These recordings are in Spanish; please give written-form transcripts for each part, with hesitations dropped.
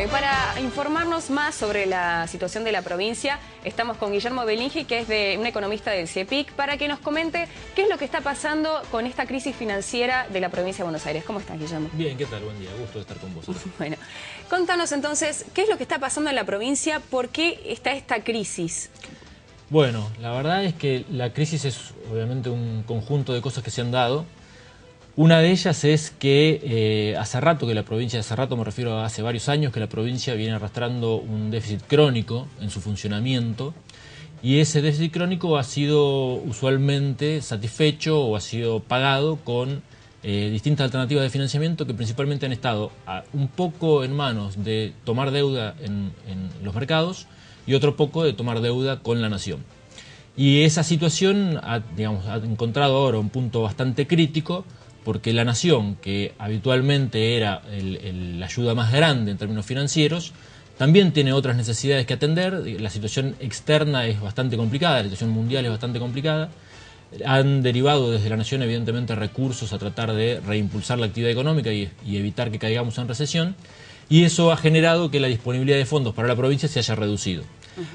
Bueno, y para informarnos más sobre la situación de la provincia, estamos con Guillermo Belingi, que es un economista del CEPIC, para que nos comente qué es lo que está pasando con esta crisis financiera de la provincia de Buenos Aires. ¿Cómo estás, Guillermo? Bien, ¿qué tal? Buen día, gusto de estar con vos. Bueno, contanos entonces, ¿qué es lo que está pasando en la provincia? ¿Por qué está esta crisis? Bueno, la verdad es que la crisis es obviamente un conjunto de cosas que se han dado. Una de ellas es que hace rato que la provincia, hace rato me refiero a hace varios años, que la provincia viene arrastrando un déficit crónico en su funcionamiento, y ese déficit crónico ha sido usualmente satisfecho o ha sido pagado con distintas alternativas de financiamiento que principalmente han estado un poco en manos de tomar deuda en los mercados y otro poco de tomar deuda con la nación. Y esa situación ha encontrado ahora un punto bastante crítico, porque la nación, que habitualmente era la ayuda más grande en términos financieros, también tiene otras necesidades que atender. La situación externa es bastante complicada, la situación mundial es bastante complicada. Han derivado desde la nación, evidentemente, recursos a tratar de reimpulsar la actividad económica y evitar que caigamos en recesión. Y eso ha generado que la disponibilidad de fondos para la provincia se haya reducido.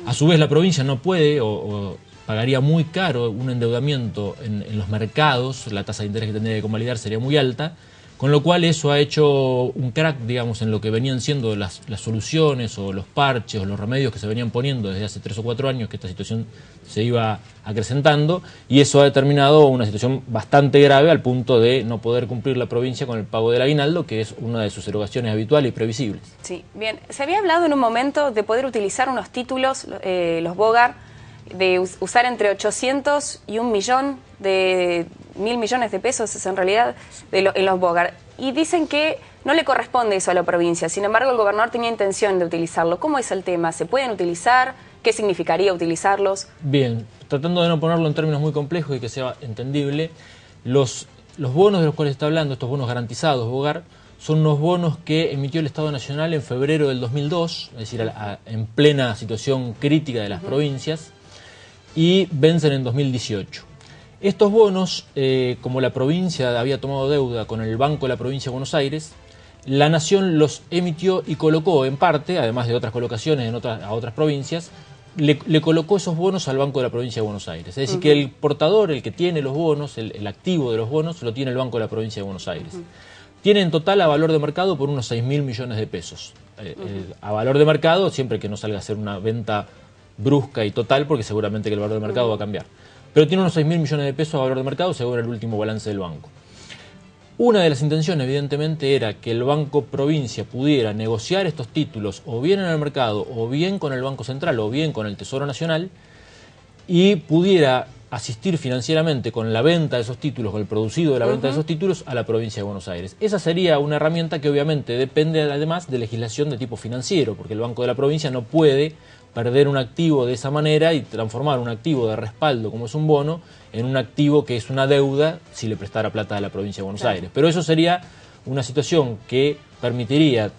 A su vez, la provincia no puede o pagaría muy caro un endeudamiento en los mercados, la tasa de interés que tendría que convalidar sería muy alta, con lo cual eso ha hecho un crack, digamos, en lo que venían siendo las soluciones o los parches o los remedios que se venían poniendo desde hace 3 o 4 años que esta situación se iba acrecentando, y eso ha determinado una situación bastante grave al punto de no poder cumplir la provincia con el pago del aguinaldo, que es una de sus erogaciones habituales y previsibles. Sí, bien. Se había hablado en un momento de poder utilizar unos títulos, los Bogar, de usar entre 800 y 1 millón de 1.000 millones de pesos, es en realidad, en los Bogar. Y dicen que no le corresponde eso a la provincia. Sin embargo, el gobernador tenía intención de utilizarlo. ¿Cómo es el tema? ¿Se pueden utilizar? ¿Qué significaría utilizarlos? Bien, tratando de no ponerlo en términos muy complejos y que sea entendible, los bonos de los cuales está hablando, estos bonos garantizados, Bogar, son unos bonos que emitió el Estado Nacional en febrero del 2002, es decir, en plena situación crítica de las provincias, y vencen en 2018. Estos bonos, como la provincia había tomado deuda con el Banco de la Provincia de Buenos Aires, la Nación los emitió y colocó en parte, además de otras colocaciones a otras provincias, le colocó esos bonos al Banco de la Provincia de Buenos Aires. Es decir, que el portador, el que tiene los bonos, el activo de los bonos, lo tiene el Banco de la Provincia de Buenos Aires. Tiene en total a valor de mercado por unos 6.000 millones de pesos. A valor de mercado, siempre que no salga a ser una venta brusca y total, porque seguramente que el valor de mercado va a cambiar. Pero tiene unos 6.000 millones de pesos a valor de mercado según el último balance del banco. Una de las intenciones, evidentemente, era que el Banco Provincia pudiera negociar estos títulos o bien en el mercado, o bien con el Banco Central, o bien con el Tesoro Nacional, y pudiera asistir financieramente con la venta de esos títulos, con el producido de la venta de esos títulos, a la provincia de Buenos Aires. Esa sería una herramienta que obviamente depende además de legislación de tipo financiero, porque el Banco de la Provincia no puede perder un activo de esa manera y transformar un activo de respaldo, como es un bono, en un activo que es una deuda si le prestara plata a la provincia de Buenos Aires. Pero eso sería una situación que permitiría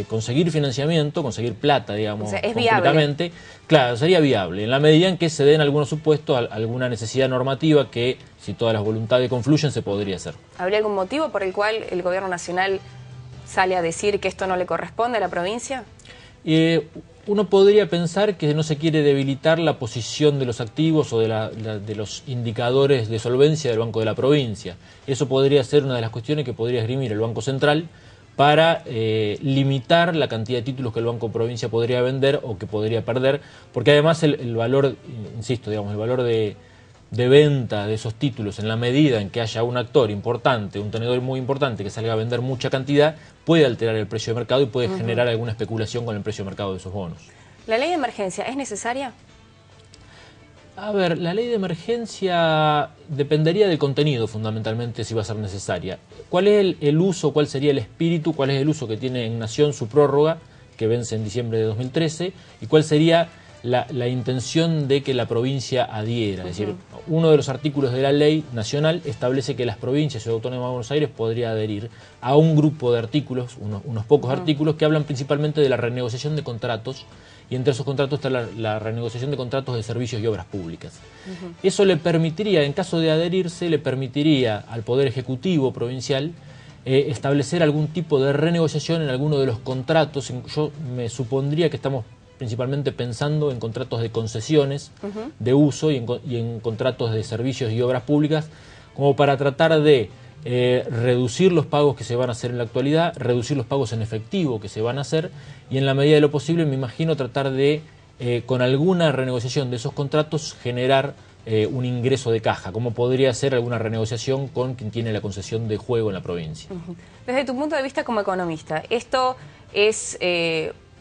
conseguir financiamiento, conseguir plata, digamos, o sea, es concretamente. Viable. Claro, sería viable, en la medida en que se den algunos supuestos, alguna necesidad normativa que, si todas las voluntades confluyen, se podría hacer. ¿Habría algún motivo por el cual el gobierno nacional sale a decir que esto no le corresponde a la provincia? Uno podría pensar que no se quiere debilitar la posición de los activos o de los indicadores de solvencia del Banco de la Provincia. Eso podría ser una de las cuestiones que podría esgrimir el Banco Central para limitar la cantidad de títulos que el Banco Provincia podría vender o que podría perder, porque además el valor, insisto, digamos, el valor de venta de esos títulos, en la medida en que haya un actor importante, un tenedor muy importante que salga a vender mucha cantidad, puede alterar el precio de mercado y puede generar alguna especulación con el precio de mercado de esos bonos. ¿La ley de emergencia es necesaria? A ver, la ley de emergencia dependería del contenido fundamentalmente si va a ser necesaria. ¿Cuál es el uso, cuál sería el espíritu, cuál es el uso que tiene en Nación su prórroga, que vence en diciembre de 2013, y cuál sería la intención de que la provincia adhiera? Es decir, uno de los artículos de la ley nacional establece que las provincias y Autónoma de Buenos Aires podría adherir a un grupo de artículos, unos pocos artículos que hablan principalmente de la renegociación de contratos, y entre esos contratos está la renegociación de contratos de servicios y obras públicas. Eso le permitiría, en caso de adherirse, le permitiría al Poder Ejecutivo provincial establecer algún tipo de renegociación en alguno de los contratos. Yo me supondría que estamos principalmente pensando en contratos de concesiones de uso y en contratos de servicios y obras públicas, como para tratar de reducir los pagos que se van a hacer en la actualidad, reducir los pagos en efectivo que se van a hacer y en la medida de lo posible me imagino tratar de, con alguna renegociación de esos contratos, generar un ingreso de caja, como podría ser alguna renegociación con quien tiene la concesión de juego en la provincia. Desde tu punto de vista como economista, ¿esto es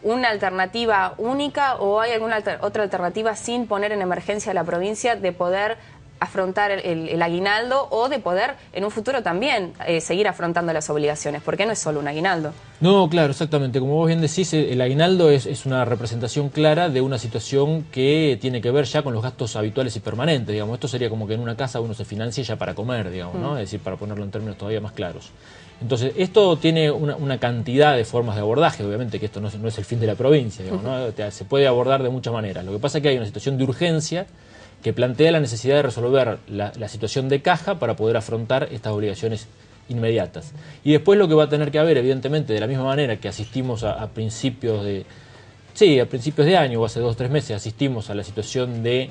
una alternativa única o hay alguna otra alternativa sin poner en emergencia a la provincia de poder afrontar el aguinaldo o de poder en un futuro también seguir afrontando las obligaciones? Porque no es solo un aguinaldo. No, claro, exactamente. Como vos bien decís, el aguinaldo es una representación clara de una situación que tiene que ver ya con los gastos habituales y permanentes. Digamos, esto sería como que en una casa uno se financie ya para comer, digamos, ¿no? Es decir, para ponerlo en términos todavía más claros. Entonces, esto tiene una cantidad de formas de abordaje, obviamente que esto no es el fin de la provincia, digamos, ¿no? Se puede abordar de muchas maneras. Lo que pasa es que hay una situación de urgencia que plantea la necesidad de resolver la situación de caja para poder afrontar estas obligaciones inmediatas. Y después lo que va a tener que haber, evidentemente, de la misma manera que asistimos a principios de... Sí, a principios de año o hace 2 o 3 meses asistimos a la situación del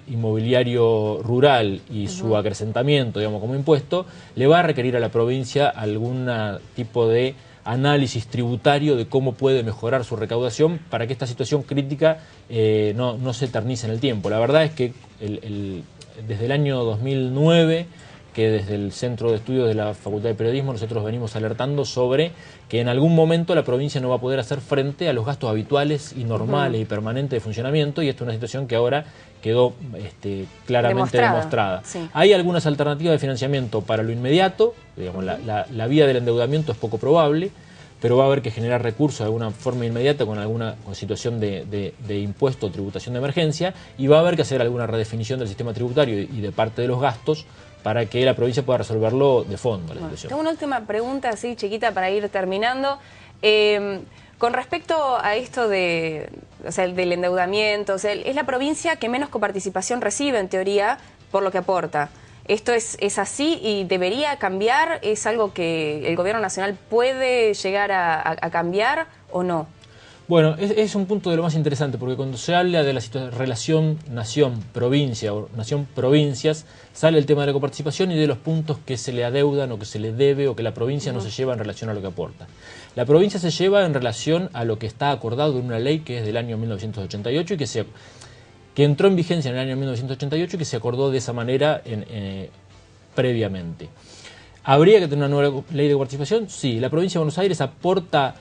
inmobiliario rural y su acrecentamiento, digamos, como impuesto, le va a requerir a la provincia algún tipo de análisis tributario de cómo puede mejorar su recaudación para que esta situación crítica no se eternice en el tiempo. La verdad es que desde el año 2009, que desde el Centro de Estudios de la Facultad de Periodismo nosotros venimos alertando sobre que en algún momento la provincia no va a poder hacer frente a los gastos habituales y normales y permanentes de funcionamiento, y esto es una situación que ahora quedó claramente demostrada. Sí. Hay algunas alternativas de financiamiento para lo inmediato, digamos, la vía del endeudamiento es poco probable, pero va a haber que generar recursos de alguna forma inmediata con alguna situación de impuesto o tributación de emergencia, y va a haber que hacer alguna redefinición del sistema tributario y de parte de los gastos para que la provincia pueda resolverlo de fondo. Tengo una última pregunta así chiquita para ir terminando. Con respecto a esto del endeudamiento, es la provincia que menos coparticipación recibe en teoría por lo que aporta. ¿Esto es así y debería cambiar? ¿Es algo que el gobierno nacional puede llegar a cambiar o no? Bueno, es un punto de lo más interesante, porque cuando se habla de la relación nación-provincia o nación-provincias, sale el tema de la coparticipación y de los puntos que se le adeudan o que se le debe o que la provincia no se lleva en relación a lo que aporta. La provincia se lleva en relación a lo que está acordado en una ley que es del año 1988 y que entró en vigencia en el año 1988 y que se acordó de esa manera previamente. ¿Habría que tener una nueva ley de coparticipación? Sí. ¿La provincia de Buenos Aires aporta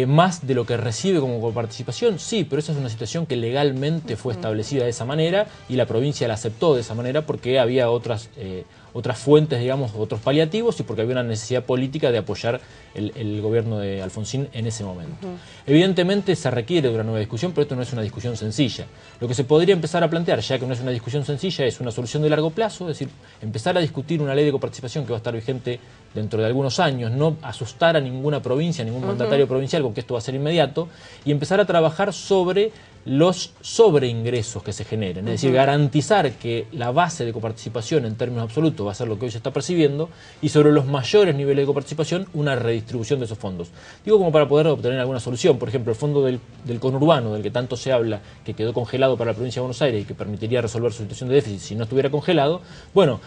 más de lo que recibe como coparticipación? Sí, pero esa es una situación que legalmente fue establecida de esa manera y la provincia la aceptó de esa manera porque había otras fuentes, digamos, otros paliativos y porque había una necesidad política de apoyar el gobierno de Alfonsín en ese momento. Evidentemente se requiere de una nueva discusión, pero esto no es una discusión sencilla. Lo que se podría empezar a plantear, ya que no es una discusión sencilla, es una solución de largo plazo, es decir, empezar a discutir una ley de coparticipación que va a estar vigente dentro de algunos años, no asustar a ninguna provincia, a ningún mandatario provincial con que esto va a ser inmediato, y empezar a trabajar sobre los sobreingresos que se generen, es decir, garantizar que la base de coparticipación en términos absolutos va a ser lo que hoy se está percibiendo y sobre los mayores niveles de coparticipación una redistribución de esos fondos. Digo como para poder obtener alguna solución, por ejemplo, el fondo del conurbano, del que tanto se habla, que quedó congelado para la provincia de Buenos Aires y que permitiría resolver su situación de déficit si no estuviera congelado, bueno,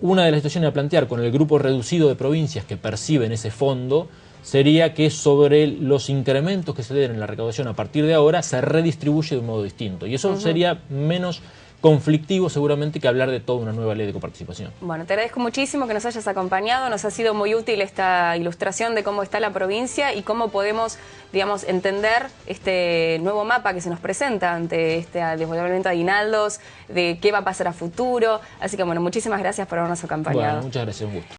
una de las situaciones a plantear con el grupo reducido de provincias que perciben ese fondo sería que sobre los incrementos que se den en la recaudación a partir de ahora se redistribuye de un modo distinto. Y eso sería menos conflictivo seguramente que hablar de toda una nueva ley de coparticipación. Bueno, te agradezco muchísimo que nos hayas acompañado, nos ha sido muy útil esta ilustración de cómo está la provincia y cómo podemos, digamos, entender este nuevo mapa que se nos presenta ante este devolvimiento de aguinaldos, de qué va a pasar a futuro. Así que bueno, muchísimas gracias por habernos acompañado. Bueno, muchas gracias, un gusto.